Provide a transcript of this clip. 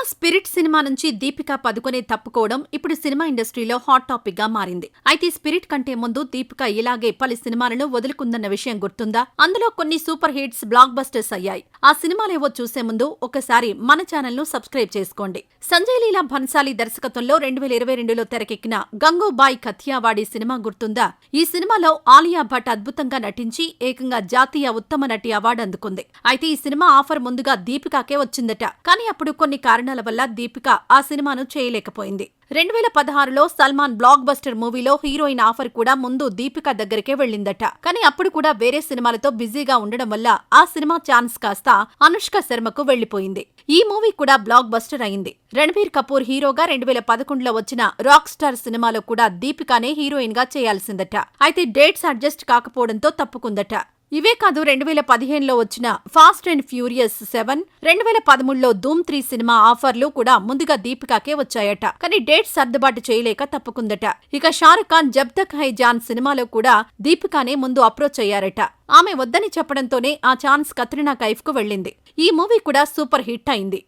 Spirit cinema నుంచి దీపికా పదుకొనే తప్పుకోవడం ఇప్పుడు cinema ఇండస్ట్రీలో హాట్ టాపిక్ గా మారింది. అయితే స్పిరిట్ కంటే ముందు దీపిక ఇలాగే పలు సినిమాలను వదులుకుందన్న విషయం గుర్తుందా? అందులో కొన్ని సూపర్ హిట్స్, బ్లాక్ బస్టర్స్ అయ్యాయి. ఆ సినిమాలేవో చూసే ముందు ఒకసారి మన ఛానల్ ను సబ్స్క్రైబ్ చేసుకోండి. సంజయ్ లీలా భన్సాలి దర్శకత్వంలో 2022లో తెరకెక్కిన గంగూబాయ్ కథియావాడి సినిమా గుర్తుందా? ఈ సినిమాలో ఆలియా భట్ అద్భుతంగా నటించి ఏకంగా జాతీయ ఉత్తమ నటి అవార్డు అందుకుంది. అయితే ఈ సినిమా ఆఫర్ ముందుగా దీపికాకే వచ్చిందట. కానీ అప్పుడు కొన్ని కారణాల వల్ల దీపిక ఆ సినిమాను చేయలేకపోయింది. 2016లో సల్మాన్ బ్లాక్ బస్టర్ మూవీలో హీరోయిన్ ఆఫర్ కూడా ముందు దీపిక దగ్గరికే వెళ్లిందట. కానీ అప్పుడు కూడా వేరే సినిమాలతో బిజీగా ఉండడం వల్ల ఆ సినిమా ఛాన్స్ కాస్త అనుష్క శర్మకు వెళ్లిపోయింది. ఈ మూవీ కూడా బ్లాక్ బస్టర్ అయింది. రణబీర్ కపూర్ హీరోగా 2011లో వచ్చిన రాక్ స్టార్ సినిమాలో కూడా దీపికానే హీరోయిన్ గా చేయాల్సిందట. అయితే డేట్స్ అడ్జస్ట్ కాకపోవడంతో తప్పుకుందట. ఇవే కాదు, 2015లో వచ్చిన fast and furious 7, 2013లో Dhoom 3 cinema ఆఫర్లు కూడా ముందుగా దీపికాకే వచ్చాయట. కానీ డేట్స్ సర్దుబాటు చేయలేక తప్పుకుందట. ఇక షారుఖ్ ఖాన్ జబ్ తక్ హై జాన్ సినిమాలో కూడా దీపికానే ముందు అప్రోచ్ అయ్యారట. ఆమె వద్దని చెప్పడంతోనే ఆ ఛాన్స్ కత్రినా కైఫ్ కు వెళ్లింది. ఈ మూవీ కూడా సూపర్ హిట్ అయింది.